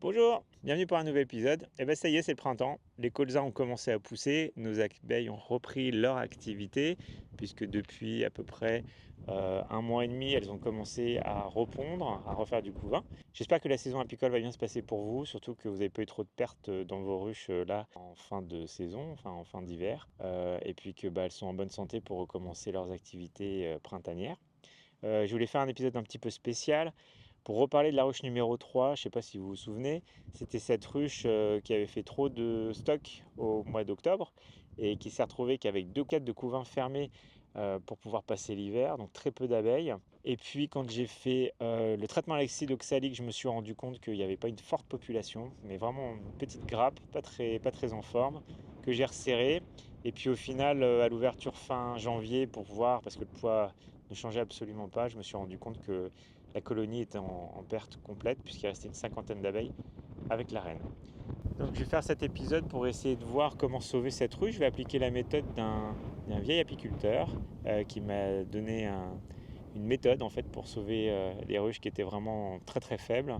Bonjour, bienvenue pour un nouvel épisode. Et ben ça y est, c'est le printemps. Les colzas ont commencé à pousser, nos abeilles ont repris leur activité, puisque depuis à peu près un mois et demi, elles ont commencé à repondre, à refaire du couvain. J'espère que la saison apicole va bien se passer pour vous, surtout que vous n'avez pas eu trop de pertes dans vos ruches là en fin de saison, enfin en fin d'hiver, et puis que elles sont en bonne santé pour recommencer leurs activités printanières. Je voulais faire un épisode un petit peu spécial pour reparler de la ruche numéro 3. Je ne sais pas si vous vous souvenez, c'était cette ruche qui avait fait trop de stock au mois d'octobre et qui s'est retrouvée qu'avec 2 cadres de couvain fermés pour pouvoir passer l'hiver, donc très peu d'abeilles. Et puis quand j'ai fait le traitement à l'acide oxalique, je me suis rendu compte qu'il n'y avait pas une forte population, mais vraiment une petite grappe, pas très en forme, que j'ai resserré. Et puis au final, à l'ouverture fin janvier, pour voir, parce que le poids ne changeait absolument pas, je me suis rendu compte que la colonie était en perte complète, puisqu'il restait une cinquantaine d'abeilles avec la reine. Donc je vais faire cet épisode pour essayer de voir comment sauver cette ruche. Je vais appliquer la méthode d'un vieil apiculteur qui m'a donné une méthode en fait pour sauver les ruches qui étaient vraiment très très faibles.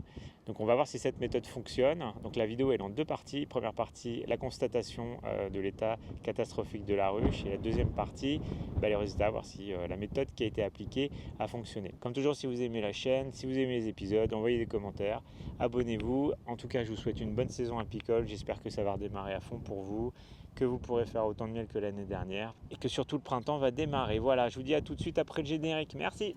Donc on va voir si cette méthode fonctionne. Donc la vidéo elle est en deux parties. Première partie, la constatation de l'état catastrophique de la ruche, et la deuxième partie, les résultats, voir si la méthode qui a été appliquée a fonctionné. Comme toujours, si vous aimez la chaîne, si vous aimez les épisodes, envoyez des commentaires, abonnez-vous. En tout cas, je vous souhaite une bonne saison apicole. J'espère que ça va redémarrer à fond pour vous, que vous pourrez faire autant de miel que l'année dernière et que surtout le printemps va démarrer. Voilà, je vous dis à tout de suite après le générique. Merci.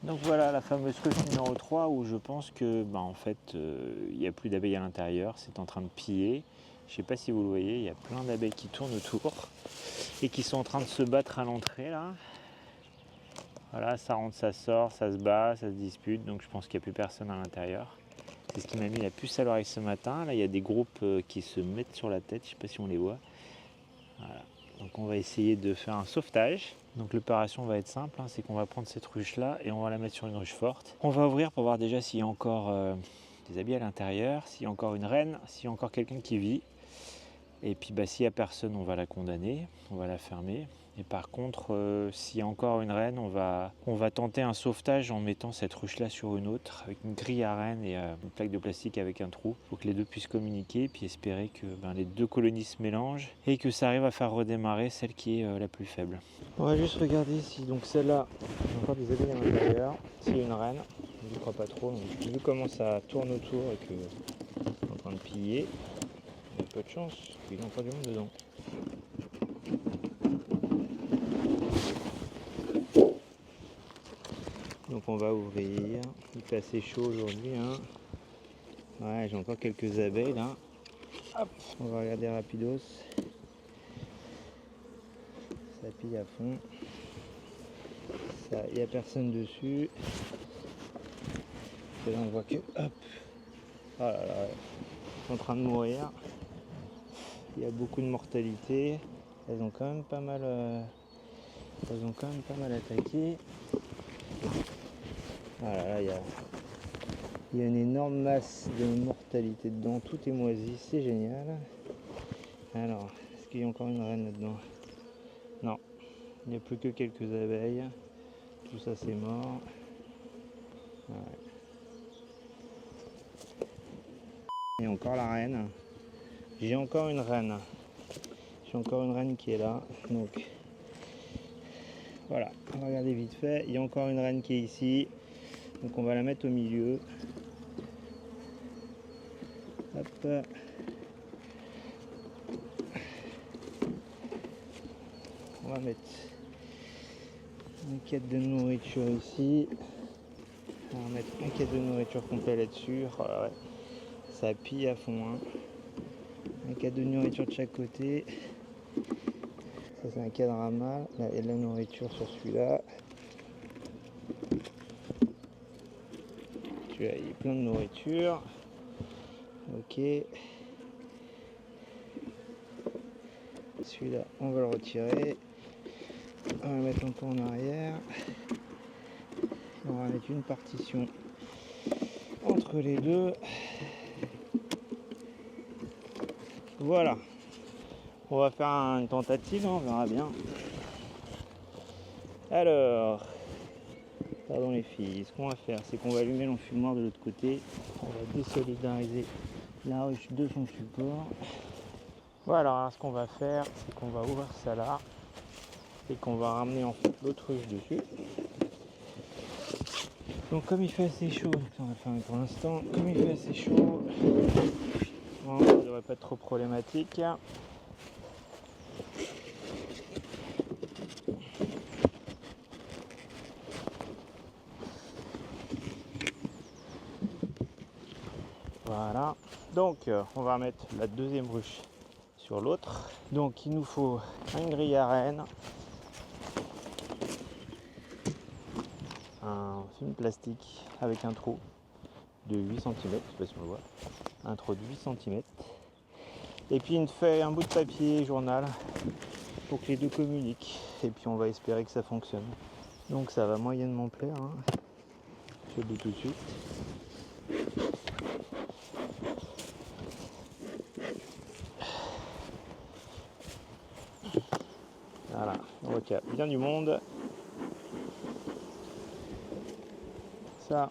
Donc voilà la fameuse ruche numéro 3 où je pense que en fait il n'y a plus d'abeilles à l'intérieur, c'est en train de piller. Je ne sais pas si vous le voyez, il y a plein d'abeilles qui tournent autour et qui sont en train de se battre à l'entrée là. Voilà, ça rentre, ça sort, ça se bat, ça se dispute, donc je pense qu'il n'y a plus personne à l'intérieur. C'est ce qui m'a mis la puce à l'oreille ce matin. Là il y a des groupes qui se mettent sur la tête, je ne sais pas si on les voit. Voilà. Donc on va essayer de faire un sauvetage. Donc l'opération va être simple, c'est qu'on va prendre cette ruche là et on va la mettre sur une ruche forte. On va ouvrir pour voir déjà s'il y a encore des abeilles à l'intérieur, s'il y a encore une reine, s'il y a encore quelqu'un qui vit. Et puis s'il n'y a personne, on va la condamner, on va la fermer. Et par contre, s'il y a encore une reine, on va tenter un sauvetage en mettant cette ruche-là sur une autre, avec une grille à reine et une plaque de plastique avec un trou, pour que les deux puissent communiquer, puis espérer que les deux colonies se mélangent et que ça arrive à faire redémarrer celle qui est la plus faible. On va juste regarder si donc celle-là, il y a encore des abeilles à l'intérieur, s'il y a une reine, je ne crois pas trop, donc vu comment ça tourne autour et que c'est en train de piller, il y a peu de chance qu'il y ait encore du monde dedans. Donc on va ouvrir, il fait assez chaud aujourd'hui. Ouais, j'ai encore quelques abeilles là. Hop, on va regarder rapidos. Ça pille à fond. Il n'y a personne dessus. Et là on voit que, hop, oh là là, elles sont en train de mourir. Il y a beaucoup de mortalité. Elles ont quand même pas mal attaqué. Voilà, là, il y a une énorme masse de mortalité dedans, tout est moisi, c'est génial. Alors, est-ce qu'il y a encore une reine là-dedans? Non, il n'y a plus que quelques abeilles, tout ça c'est mort. Ouais. Il y a encore la reine, j'ai encore une reine qui est là, donc voilà, on va regarder vite fait, il y a encore une reine qui est ici, donc on va la mettre au milieu. Hop. On va mettre une quête de nourriture ici. On va mettre un quête de nourriture complet là-dessus. Oh là, ouais. Ça pille à fond. Un quête de nourriture de chaque côté. Ça c'est un cadre à mal. Là il y a de la nourriture sur celui-là. Celui-là il y a plein de nourriture. Ok. Celui-là on va le retirer. On va mettre un peu en arrière. On va mettre une partition entre les deux. Voilà. On va faire une tentative, on verra bien. Alors, pardon les filles, ce qu'on va faire, c'est qu'on va allumer l'enfumoir de l'autre côté. On va désolidariser la ruche de son support. Voilà, ce qu'on va faire, c'est qu'on va ouvrir ça là et qu'on va ramener en fait l'autre ruche dessus. Donc comme il fait assez chaud, on va fermer pour l'instant, comme il fait assez chaud, bon, ça ne devrait pas être trop problématique. Voilà, donc on va mettre la deuxième ruche sur l'autre. Donc il nous faut une grille à renne, un film plastique avec un trou de 8 cm, je ne sais pas si on le voit, un trou de 8 cm, et puis une feuille, un bout de papier journal pour que les deux communiquent, et puis on va espérer que ça fonctionne. Donc ça va moyennement plaire, hein. Je le dis tout de suite. Voilà, on voit qu'il y a bien du monde. Ça.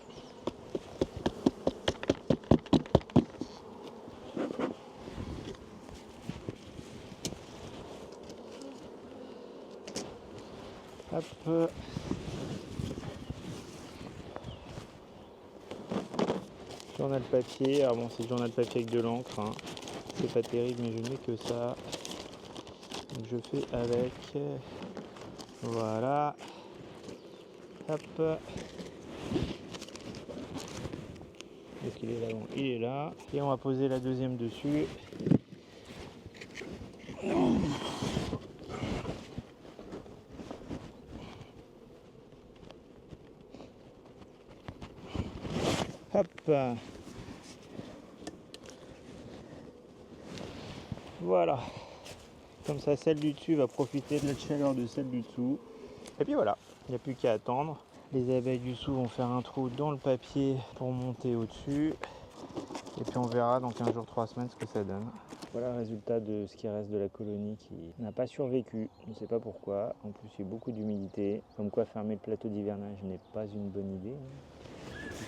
Hop. Journal papier, alors bon c'est le journal papier avec de l'encre, hein. C'est pas terrible mais je n'ai que ça. Donc je fais avec. Voilà. Hop. Donc il est là, bon, il est là. Et on va poser la deuxième dessus. Hop. Voilà. Comme ça, celle du dessus va profiter de la chaleur de celle du dessous. Et puis voilà, il n'y a plus qu'à attendre. Les abeilles du dessous vont faire un trou dans le papier pour monter au-dessus. Et puis on verra dans 15 jours, 3 semaines ce que ça donne. Voilà le résultat de ce qui reste de la colonie qui n'a pas survécu. Je ne sais pas pourquoi. En plus, il y a beaucoup d'humidité. Comme quoi fermer le plateau d'hivernage n'est pas une bonne idée.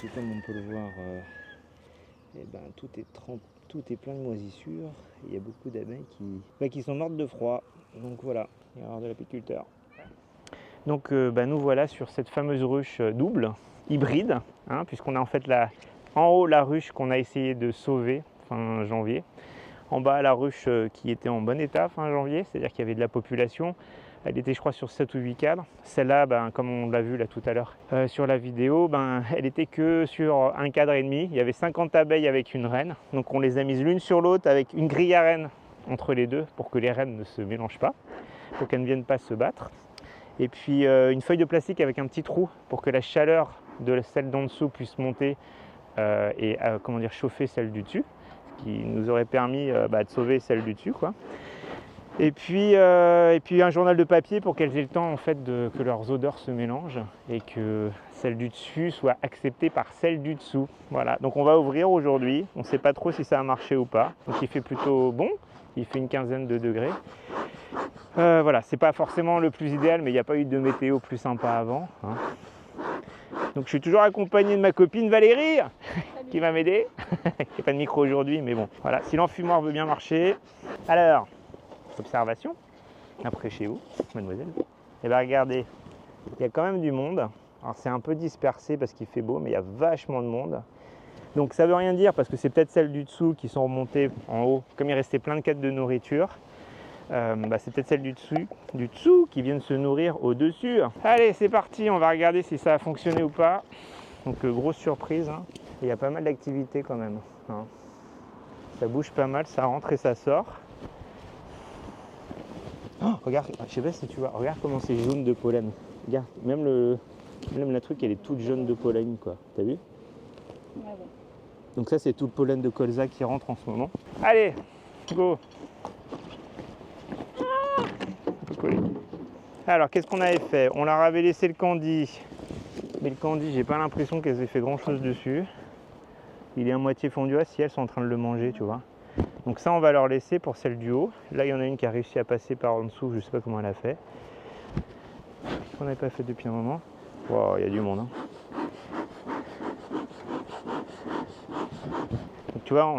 Et comme on peut le voir, tout est trempé. Tout est plein de moisissures, il y a beaucoup d'abeilles qui sont mortes de froid. Donc voilà, erreur de l'apiculteur. Donc nous voilà sur cette fameuse ruche double, hybride, hein, puisqu'on a en fait en haut la ruche qu'on a essayé de sauver fin janvier, en bas la ruche qui était en bon état fin janvier, c'est-à-dire qu'il y avait de la population. Elle était je crois sur 7 ou 8 cadres. Celle-là, comme on l'a vu là tout à l'heure sur la vidéo, elle était que sur un cadre et demi. Il y avait 50 abeilles avec une reine. Donc on les a mises l'une sur l'autre avec une grille à reine entre les deux pour que les reines ne se mélangent pas, pour qu'elles ne viennent pas se battre. Et puis une feuille de plastique avec un petit trou pour que la chaleur de celle d'en dessous puisse monter et chauffer celle du dessus, ce qui nous aurait permis de sauver celle du dessus, quoi. Et puis un journal de papier pour qu'elles aient le temps en fait que leurs odeurs se mélangent et que celle du dessus soit acceptée par celle du dessous. Voilà, donc on va ouvrir aujourd'hui. On ne sait pas trop si ça a marché ou pas. Donc il fait plutôt bon, il fait une quinzaine de degrés. Voilà, c'est pas forcément le plus idéal, mais il n'y a pas eu de météo plus sympa avant, hein. Donc je suis toujours accompagné de ma copine Valérie qui va m'aider. Il n'y a pas de micro aujourd'hui, mais bon, voilà, si l'enfumoir veut bien marcher. Alors, observation, après chez vous, mademoiselle. Et bien regardez, il y a quand même du monde. Alors c'est un peu dispersé parce qu'il fait beau, mais il y a vachement de monde. Donc ça veut rien dire parce que c'est peut-être celles du dessous qui sont remontées en haut. Comme il restait plein de quêtes de nourriture, c'est peut-être celles du dessous qui viennent se nourrir au-dessus. Allez, c'est parti, on va regarder si ça a fonctionné ou pas. Donc grosse surprise, hein. Il y a pas mal d'activités quand même, hein. Ça bouge pas mal, ça rentre et ça sort. Oh, regarde, je sais pas si tu vois, regarde comment c'est jaune de pollen. Regarde, même la truc, elle est toute jaune de pollen, quoi. T'as vu? Ouais, bon. Donc ça, c'est tout le pollen de colza qui rentre en ce moment. Allez, go. Alors, qu'est-ce qu'on avait fait? On leur avait laissé le candy. Mais le candy, j'ai pas l'impression qu'elles aient fait grand-chose dessus. Il est à moitié fondu. Ah si, elles sont en train de le manger, tu vois. Donc ça, on va leur laisser pour celle du haut. Là, il y en a une qui a réussi à passer par en dessous. Je sais pas comment elle a fait. On n'avait pas fait depuis un moment. Wow, il y a du monde. Hein. Donc, tu vois,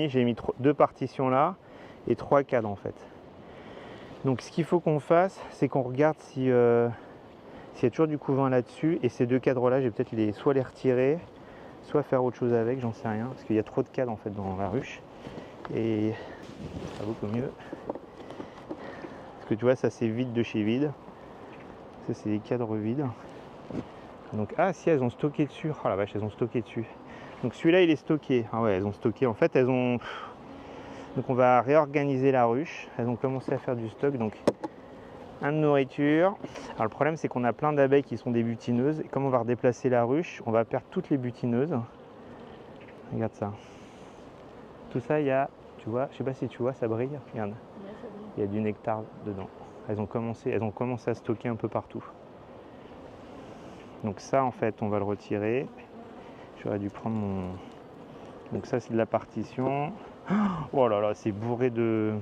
j'ai mis 2 partitions là et 3 cadres en fait. Donc ce qu'il faut qu'on fasse, c'est qu'on regarde s'il y a toujours du couvain là-dessus. Et ces 2 cadres-là, je vais peut-être soit les retirer, soit faire autre chose avec, j'en sais rien. Parce qu'il y a trop de cadres en fait dans la ruche. Et ça vaut beaucoup mieux. Parce que tu vois, ça c'est vide de chez vide. Ça c'est des cadres vides. Donc, ah si, elles ont stocké dessus. Oh la vache, elles ont stocké dessus. Donc celui-là, il est stocké. Ah ouais, elles ont stocké. En fait, elles ont... Donc on va réorganiser la ruche. Elles ont commencé à faire du stock. Donc, un de nourriture. Alors le problème, c'est qu'on a plein d'abeilles qui sont des butineuses. Et comme on va redéplacer la ruche, on va perdre toutes les butineuses. Regarde ça. Tout ça, il y a... Tu vois, je sais pas si tu vois, ça brille. Regarde. Il y a du nectar dedans. Elles ont commencé à stocker un peu partout. Donc ça, en fait, on va le retirer. J'aurais dû prendre mon... Donc ça, c'est de la partition. Oh là là, c'est bourré de...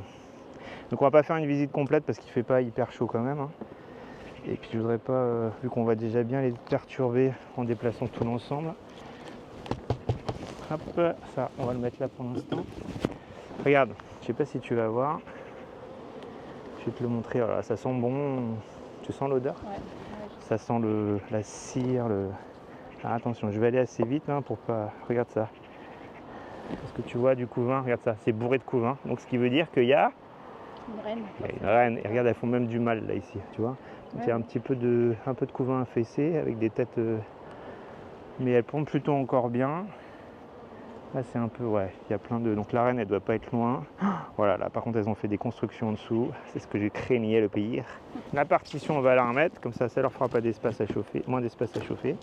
Donc on va pas faire une visite complète parce qu'il fait pas hyper chaud quand même. Hein. Et puis je voudrais pas, vu qu'on va déjà bien les perturber en déplaçant tout l'ensemble. Hop, ça, on va le mettre là pour l'instant. Regarde, je sais pas si tu vas voir. Je vais te le montrer. Voilà, ça sent bon. Tu sens l'odeur? Ouais. Ça sent la cire. Alors, attention, je vais aller assez vite hein, pour pas. Regarde ça. Est-ce que tu vois du couvain? Regarde ça, c'est bourré de couvain. Donc ce qui veut dire qu'il y a Une reine. Il y a une reine. Et regarde, elles font même du mal là ici, tu vois. Donc, il y a un peu de couvain affaissé avec des têtes. Mais elles pondent plutôt encore bien. Là c'est un peu, ouais, il y a plein de... Donc la reine elle doit pas être loin. Voilà, là par contre elles ont fait des constructions en dessous. C'est ce que j'ai craignais le pire. La partition on va la remettre, comme ça leur fera pas d'espace à chauffer, moins d'espace à chauffer.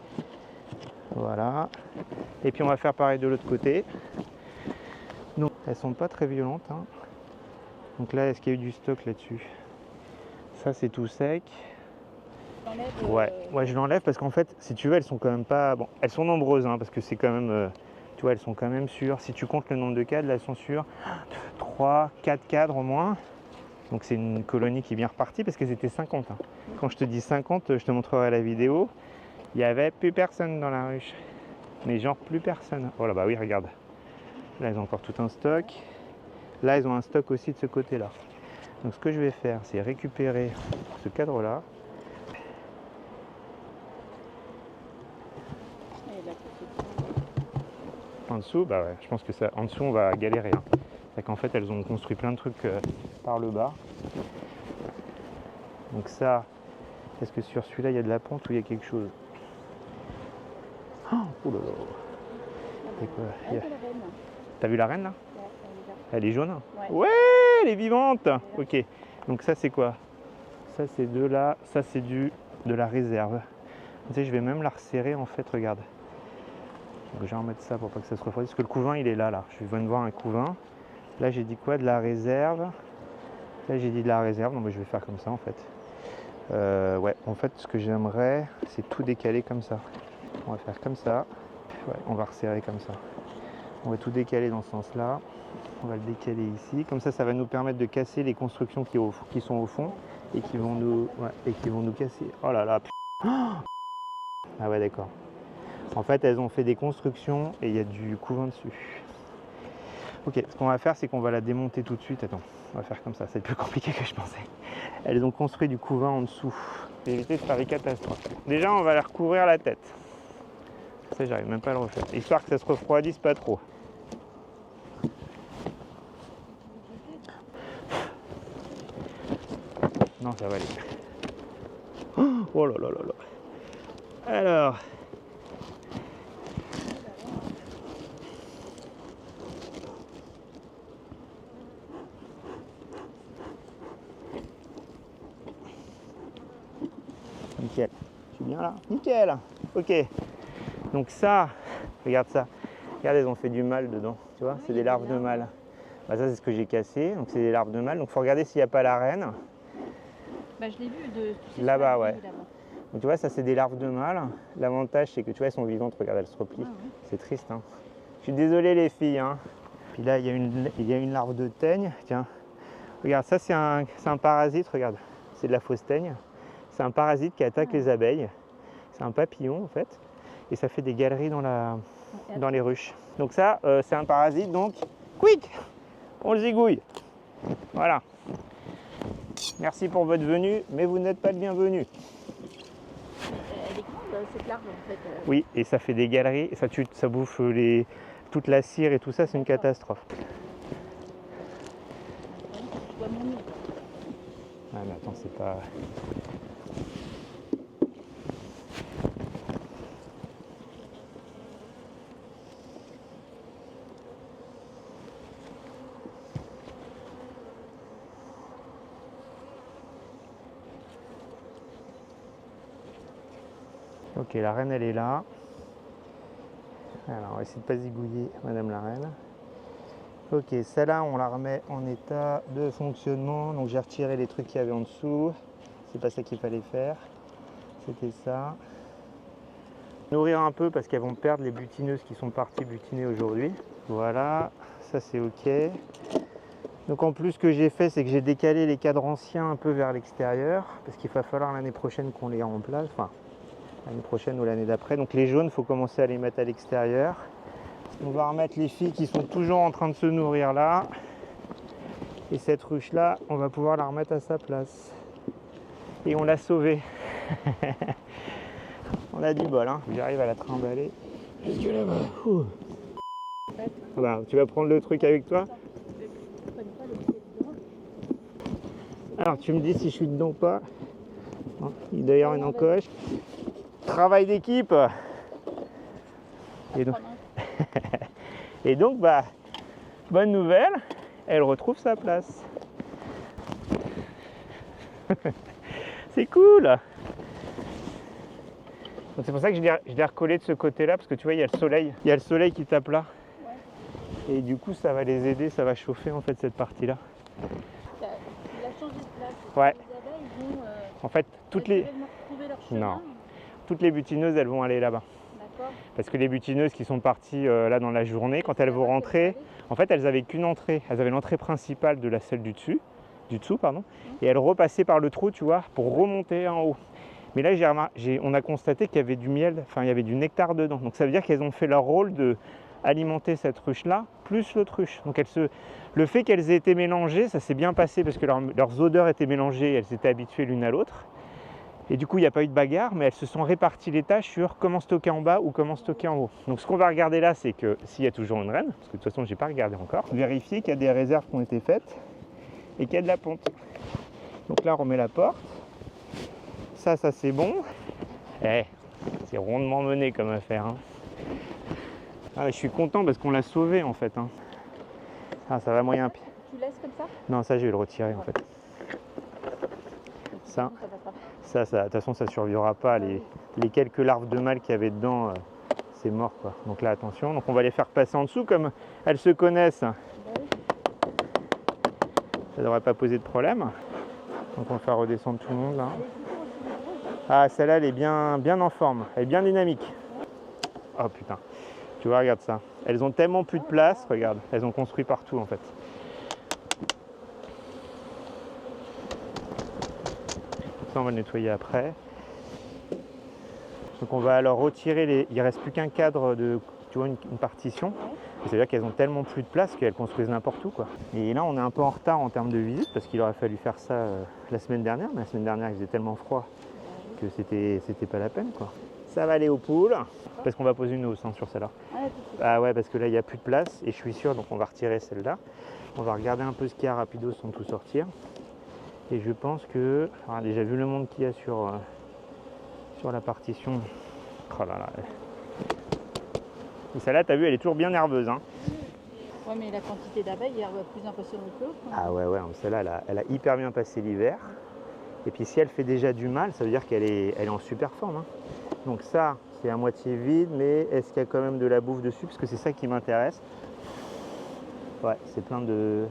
Voilà. Et puis on va faire pareil de l'autre côté. Donc elles sont pas très violentes. Hein. Donc là, est-ce qu'il y a eu du stock là-dessus? Ça c'est tout sec. Ouais, je l'enlève parce qu'en fait, si tu veux, elles sont quand même pas... Bon, elles sont nombreuses, hein, parce que c'est quand même... Tu vois, elles sont quand même sûres. Si tu comptes le nombre de cadres, là, elles sont sûres. 3, 4 cadres au moins. Donc c'est une colonie qui est bien repartie parce qu'elles étaient 50. Hein. Quand je te dis 50, je te montrerai la vidéo. Il n'y avait plus personne dans la ruche. Mais genre plus personne. Oh là bah oui, regarde. Là, elles ont encore tout un stock. Là, elles ont un stock aussi de ce côté-là. Donc ce que je vais faire, c'est récupérer ce cadre-là. En dessous, bah ouais, je pense que ça, en dessous on va galérer. Hein. C'est qu'en fait elles ont construit plein de trucs par le bas. Donc ça, est-ce que sur celui-là il y a de la pente ou il y a quelque chose? Oh là là. T'as vu la reine là? Ouais, elle est jaune? Ouais. Elle est vivante. Ok. Donc ça c'est quoi? Ça c'est de la, ça c'est de la réserve. Tu sais, je vais même la resserrer en fait, regarde. Donc je vais remettre ça pour pas que ça se refroidisse, parce que le couvain il est là. Je viens de voir un couvain. Là j'ai dit quoi? De la réserve. Là j'ai dit de la réserve, donc je vais faire comme ça en fait. Ouais, en fait ce que j'aimerais c'est tout décaler comme ça. On va faire comme ça. Ouais, on va resserrer comme ça. On va tout décaler dans ce sens-là. On va le décaler ici. Comme ça, ça va nous permettre de casser les constructions qui sont au fond et qui vont nous casser. Oh là là, ah ouais, d'accord. En fait, elles ont fait des constructions et il y a du couvain dessus. Ok, ce qu'on va faire, c'est qu'on va la démonter tout de suite. Attends, on va faire comme ça, c'est plus compliqué que je pensais. Elles ont construit du couvain en dessous. J'ai évité de faire des catastrophes. Déjà, on va leur recouvrir la tête. Ça, j'arrive même pas à le refaire. Histoire que ça se refroidisse pas trop. Non, ça va aller. Oh là là là là. Alors. Nickel. Je suis bien là? Nickel. Ok. Donc ça, regarde ça. Regarde, elles ont fait du mal dedans. Tu vois, c'est des larves de mâle. Bah ça, c'est ce que j'ai cassé. Donc c'est des larves de mâle. Donc il faut regarder s'il n'y a pas la reine. Bah, je l'ai vu Là-bas, ouais. là-bas. Donc tu vois, ça c'est des larves de mâles. L'avantage c'est que tu vois, elles sont vivantes, regarde, elles se replient. Ah, ouais. C'est triste, hein. Je suis désolé les filles, hein. Puis là, il y a une larve de teigne, tiens. Regarde, ça c'est un parasite, regarde. C'est de la fausse teigne. C'est un parasite qui attaque les abeilles. C'est un papillon en fait. Et ça fait des galeries dans les ruches. Donc ça, c'est un parasite, donc quick, on le zigouille. Voilà. Merci pour votre venue, mais vous n'êtes pas le bienvenu. Elle est grande cette larve en fait. Oui, et ça fait des galeries, et ça bouffe toute la cire et tout ça, c'est une catastrophe. Je vois mon nez. Ah mais attends, c'est pas... Ok, la reine elle est là. Alors on va essayer de pas zigouiller madame la reine. Ok, celle-là on la remet en état de fonctionnement. Donc j'ai retiré les trucs qu'il y avait en dessous. C'est pas ça qu'il fallait faire. C'était ça. Nourrir un peu parce qu'elles vont perdre les butineuses qui sont parties butiner aujourd'hui. Voilà, ça c'est ok. Donc en plus ce que j'ai fait c'est que j'ai décalé les cadres anciens un peu vers l'extérieur parce qu'il va falloir l'année prochaine qu'on les remplace. Enfin, l'année prochaine ou l'année d'après. Donc les jaunes, il faut commencer à les mettre à l'extérieur. On va remettre les filles qui sont toujours en train de se nourrir là. Et cette ruche là, on va pouvoir la remettre à sa place. Et on l'a sauvée. On a du bol, hein. J'arrive à la trimballer. Jusque là-bas. Voilà, tu vas prendre le truc avec toi? Alors tu me dis si je suis dedans ou pas. Il doit y avoir une encoche. Travail d'équipe. Et donc, bah, bonne nouvelle, elle retrouve sa place. C'est cool. Donc c'est pour ça que je l'ai recollé de ce côté-là, parce que tu vois, il y a le soleil. Il y a le soleil qui tape là. Ouais. Et du coup, ça va les aider, ça va chauffer en fait cette partie-là. Il a changé de place. Ouais. Les abeilles vont, en fait, toutes les... Leur chemin. Non. Toutes les butineuses, elles vont aller là-bas. Parce que les butineuses qui sont parties là dans la journée, quand elles vont rentrer, en fait elles avaient qu'une entrée. Elles avaient l'entrée principale de la celle du dessous, pardon, et elles repassaient par le trou, tu vois, pour remonter en haut. Mais là on a constaté qu'il y avait du miel, enfin il y avait du nectar dedans. Donc ça veut dire qu'elles ont fait leur rôle de alimenter cette ruche-là, plus l'autruche. Donc le fait qu'elles aient été mélangées, ça s'est bien passé parce que leurs odeurs étaient mélangées, elles s'étaient habituées l'une à l'autre. Et du coup, il n'y a pas eu de bagarre, mais elles se sont réparties les tâches sur comment stocker en bas ou comment stocker en haut. Donc ce qu'on va regarder là, c'est que s'il y a toujours une reine, parce que de toute façon, je n'ai pas regardé encore, vérifier qu'il y a des réserves qui ont été faites et qu'il y a de la ponte. Donc là, on remet la porte. Ça c'est bon. C'est rondement mené comme affaire. Hein. Ah, je suis content parce qu'on l'a sauvé en fait. Hein. Ah, ça va moyen. Tu laisses comme ça? Non, ça, je vais le retirer en fait. Ça, de toute façon, ça ne survivra pas. Les quelques larves de mâles qu'il y avait dedans, c'est mort quoi. Donc là, attention. Donc on va les faire passer en dessous comme elles se connaissent. Ça ne devrait pas poser de problème. Donc on va faire redescendre tout le monde là. Ah, celle-là, elle est bien en forme. Elle est bien dynamique. Oh putain. Tu vois, regarde ça. Elles ont tellement plus de place. Regarde, elles ont construit partout en fait. Ça, on va le nettoyer après. Donc on va alors retirer il ne reste plus qu'un cadre de, tu vois, une partition. C'est-à-dire qu'elles ont tellement plus de place qu'elles construisent n'importe où quoi. Et là on est un peu en retard en termes de visite parce qu'il aurait fallu faire ça la semaine dernière. Mais la semaine dernière il faisait tellement froid que c'était pas la peine quoi. Ça va aller aux poules parce qu'on va poser une hausse sur celle-là. Ah ouais, parce que là il n'y a plus de place et je suis sûr, donc on va retirer celle-là. On va regarder un peu ce qu'il y a rapido sans tout sortir. Et je pense que, on a déjà vu le monde qu'il y a sur la partition. Oh là là. Et celle-là, t'as vu, elle est toujours bien nerveuse. Hein. Ouais, mais la quantité d'abeilles est plus impressionnante que l'autre. Ah ouais, celle-là, elle a hyper bien passé l'hiver. Et puis si elle fait déjà du mal, ça veut dire qu'elle est en super forme. Hein. Donc ça, c'est à moitié vide, mais est-ce qu'il y a quand même de la bouffe dessus? Parce que c'est ça qui m'intéresse. Ouais, c'est plein de...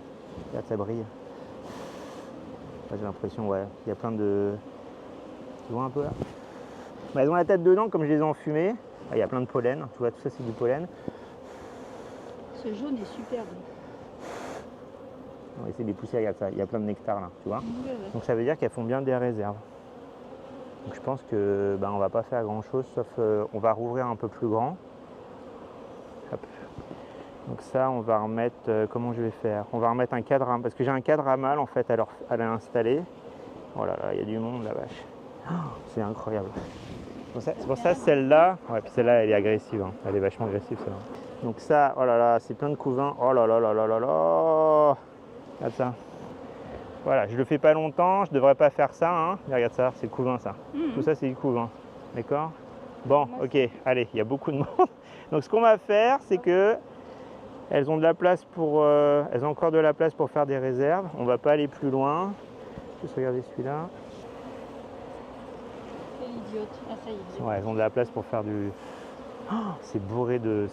Regarde, ça brille. J'ai l'impression, ouais, il y a plein de... Tu vois un peu là? Elles ont la tête dedans comme je les ai enfumées. Il y a plein de pollen, tu vois, tout ça c'est du pollen. Ce jaune est superbe. On va essayer de les pousser, regarde ça, il y a plein de nectar là, tu vois. Ouais. Donc ça veut dire qu'elles font bien des réserves. Donc je pense que on va pas faire grand chose, sauf on va rouvrir un peu plus grand. Hop. Donc ça on va remettre, comment je vais faire? On va remettre un cadre, parce que j'ai un cadre à mâle en fait à l'installer. Oh là là, il y a du monde la vache. Oh, c'est incroyable. C'est pour ça celle-là, ouais, puis celle-là elle est agressive, hein. Elle est vachement agressive celle-là. Donc ça, oh là là, c'est plein de couvains. Oh là là là là là là. Regarde ça. Voilà, je le fais pas longtemps, je devrais pas faire ça, hein. Mais regarde ça, c'est le couvain ça. Tout ça c'est du couvain, d'accord? Bon, ok, allez, il y a beaucoup de monde. Donc ce qu'on va faire, c'est que elles ont de la place pour, elles ont encore de la place pour faire des réserves. On va pas aller plus loin. Juste regarder celui-là. Quelle idiote. Ah, ça y est. Ouais, elles ont de la place pour faire du... Oh, c'est bourré de,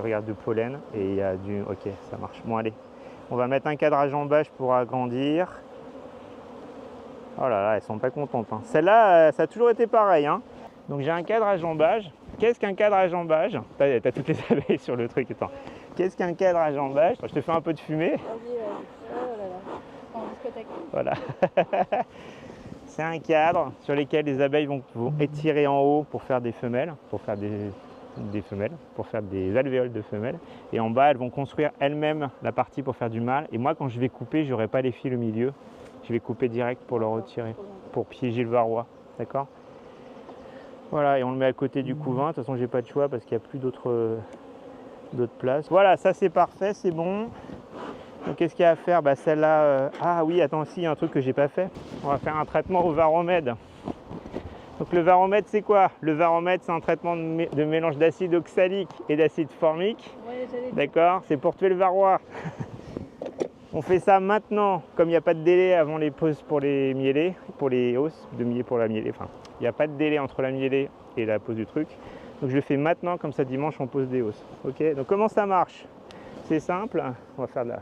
regarde, de pollen et il y a du... Ok, ça marche. Bon, allez, on va mettre un cadrage en bâche pour agrandir. Oh là là, elles sont pas contentes, hein. Celle-là, ça a toujours été pareil, hein. Donc j'ai un cadrage en bâche. Qu'est-ce qu'un cadrage en bâche? T'as toutes les abeilles sur le truc, attends. Qu'est-ce qu'un cadrage en bâche? Je te fais un peu de fumée. Oh là là. En discothèque. Voilà. C'est un cadre sur lequel les abeilles vont étirer en haut pour faire des femelles, pour faire des alvéoles de femelles. Et en bas, elles vont construire elles-mêmes la partie pour faire du mâle. Et moi, quand je vais couper, j'aurai pas les fils au milieu. Je vais couper direct pour le retirer, pour piéger le varroa. D'accord? Voilà, et on le met à côté du couvain. De toute façon, j'ai pas de choix parce qu'il n'y a plus d'autres places. Voilà, ça c'est parfait, c'est bon. Donc qu'est-ce qu'il y a à faire? Celle-là, ah oui, attends, si, il y a un truc que j'ai pas fait. On va faire un traitement au varomède. Donc le varomède, c'est quoi? Le varomède, c'est un traitement de mélange d'acide oxalique et d'acide formique. Ouais, d'accord? C'est pour tuer le varroa. On fait ça maintenant, comme il n'y a pas de délai avant les pauses pour les mielés, pour les hausses de mielés pour la mielée. Enfin, il n'y a pas de délai entre la mielée et la pause du truc. Donc je le fais maintenant, comme ça dimanche on pose des hausses. Ok? Donc comment ça marche? C'est simple. On va faire de la...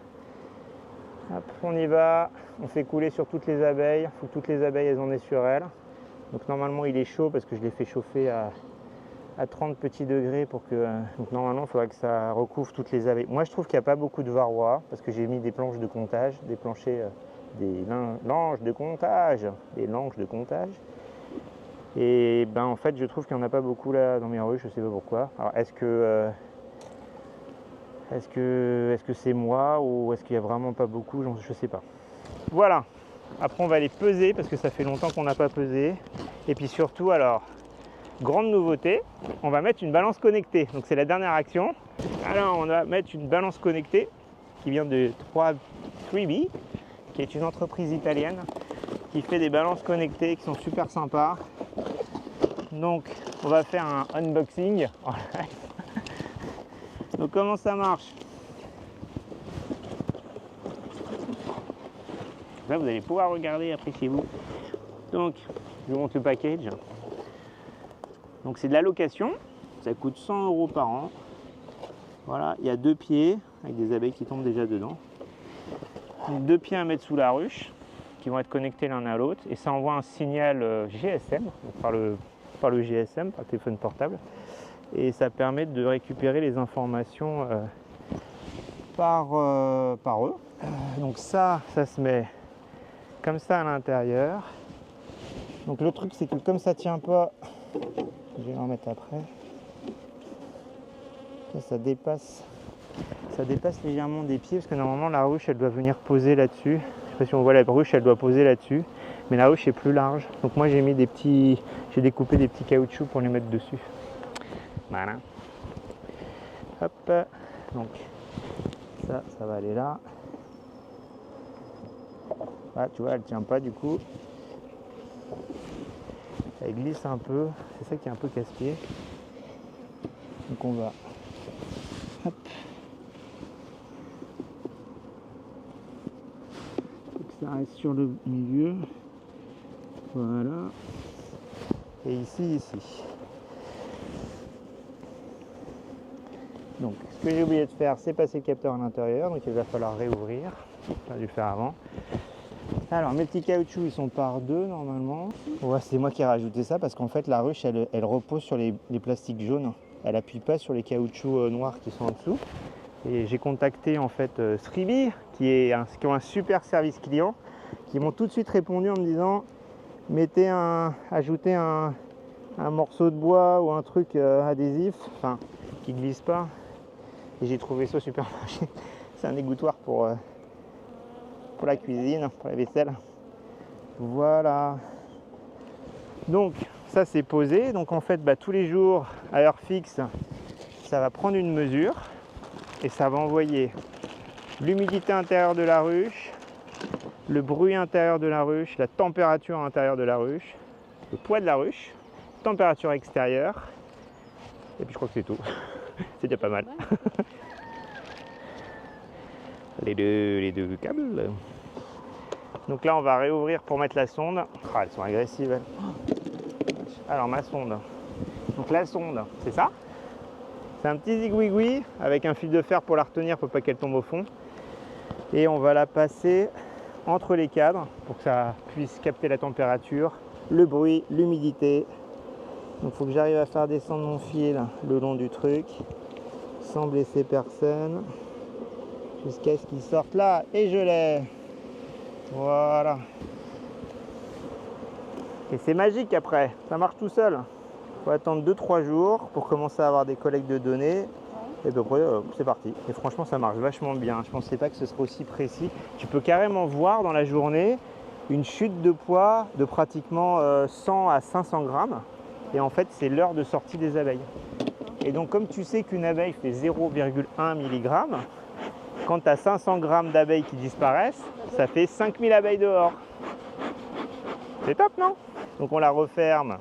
Hop, on y va. On fait couler sur toutes les abeilles. Il faut que toutes les abeilles elles en aient sur elles. Donc normalement il est chaud parce que je l'ai fait chauffer à 30 petits degrés pour que... Donc normalement il faudrait que ça recouvre toutes les abeilles. Moi je trouve qu'il n'y a pas beaucoup de varroa parce que j'ai mis des planches de comptage, des planchers, des langes de comptage, Et en fait je trouve qu'il n'y en a pas beaucoup là dans mes rues, je sais pas pourquoi. Alors est-ce que c'est moi ou est-ce qu'il n'y a vraiment pas beaucoup? Je sais pas. Voilà. Après on va les peser parce que ça fait longtemps qu'on n'a pas pesé. Et puis surtout alors, grande nouveauté, on va mettre une balance connectée. Donc c'est la dernière action. Alors on va mettre une balance connectée qui vient de 3B, qui est une entreprise italienne qui fait des balances connectées qui sont super sympas. Donc on va faire un unboxing. Donc comment ça marche? Là vous allez pouvoir regarder après chez vous. Donc je vous montre le package. Donc c'est de la location, ça coûte 100 € par an. Voilà, il y a 2 pieds avec des abeilles qui tombent déjà dedans. Donc 2 pieds à mettre sous la ruche qui vont être connectés l'un à l'autre et ça envoie un signal GSM, donc par le GSM, par le téléphone portable. Et ça permet de récupérer les informations par eux. Donc ça se met comme ça à l'intérieur. Donc le truc c'est que comme ça tient pas, je vais en mettre après. Ça dépasse légèrement des pieds parce que normalement la ruche elle doit venir poser là-dessus. Je sais pas si on voit la ruche, elle doit poser là-dessus, mais la ruche est plus large. Donc moi j'ai découpé des petits caoutchoucs pour les mettre dessus. Voilà. Hop. Donc ça va aller là. Ah, tu vois, elle tient pas du coup. Elle glisse un peu. C'est ça qui est un peu casse-pied. Donc on va. Hop. Faut que ça reste sur le milieu. Voilà. Et ici. Donc ce que j'ai oublié de faire, c'est passer le capteur à l'intérieur. Donc il va falloir réouvrir. J'aurais dû le faire avant. Alors mes petits caoutchoucs ils sont par 2 normalement. Ouais, c'est moi qui ai rajouté ça parce qu'en fait la ruche elle repose sur les plastiques jaunes. Elle appuie pas sur les caoutchoucs noirs qui sont en dessous. Et j'ai contacté en fait Sribi qui ont un super service client, qui m'ont tout de suite répondu en me disant ajoutez un morceau de bois ou un truc adhésif, enfin qui glisse pas. Et j'ai trouvé ça au supermarché. C'est un égouttoir pour la cuisine, pour la vaisselle. Voilà. Donc ça c'est posé. Donc en fait tous les jours à heure fixe, ça va prendre une mesure et ça va envoyer l'humidité intérieure de la ruche, le bruit intérieur de la ruche, la température intérieure de la ruche, le poids de la ruche, température extérieure. Et puis je crois que c'est tout. C'est déjà pas mal. Les deux câbles. Donc là on va réouvrir pour mettre la sonde. Ah, elles sont agressives elles. Alors ma sonde. Donc la sonde, c'est ça. C'est un petit zigouigoui avec un fil de fer pour la retenir pour pas qu'elle tombe au fond. Et on va la passer entre les cadres pour que ça puisse capter la température, le bruit, l'humidité. Donc il faut que j'arrive à faire descendre mon fil le long du truc sans blesser personne jusqu'à ce qu'il sorte là et je l'ai. Voilà. Et c'est magique après, ça marche tout seul. Il faut attendre 2-3 jours pour commencer à avoir des collectes de données. Et puis après, c'est parti. Et franchement, ça marche vachement bien. Je ne pensais pas que ce serait aussi précis. Tu peux carrément voir dans la journée une chute de poids de pratiquement 100 à 500 grammes. Et en fait, c'est l'heure de sortie des abeilles. Et donc, comme tu sais qu'une abeille fait 0,1 mg, quand tu as 500 grammes d'abeilles qui disparaissent, ça fait 5000 abeilles dehors. C'est top, non? Donc, on la referme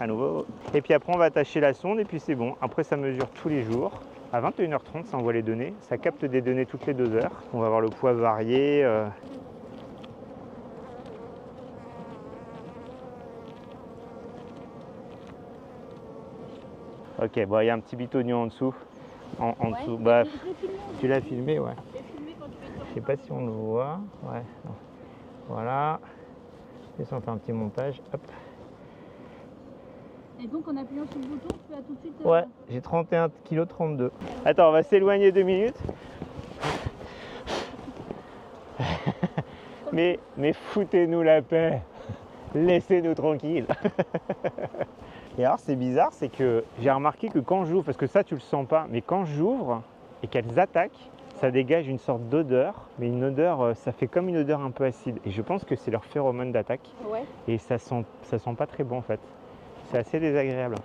à nouveau. Et puis après, on va attacher la sonde et puis c'est bon. Après, ça mesure tous les jours. À 21h30, ça envoie les données. Ça capte des données toutes les 2 heures. On va avoir le poids varié. Ok, bon, il y a un petit bitonio en dessous. En dessous. Bah, tu l'as filmé, ouais. Je sais pas si on le voit. Ouais. Non. Voilà. Et ça, on fait un petit montage. Hop. Et donc en appuyant sur le bouton, tu as tout de suite... Ouais, j'ai 31 kg 32. Attends, on va s'éloigner 2 minutes. mais foutez-nous la paix. Laissez-nous tranquilles. Et alors c'est bizarre, c'est que j'ai remarqué que quand j'ouvre, parce que ça tu le sens pas, mais quand j'ouvre et qu'elles attaquent, ça dégage une sorte d'odeur, mais une odeur, ça fait comme une odeur un peu acide. Et je pense que c'est leur phéromone d'attaque. Ouais. Et ça sent pas très bon en fait. C'est assez désagréable.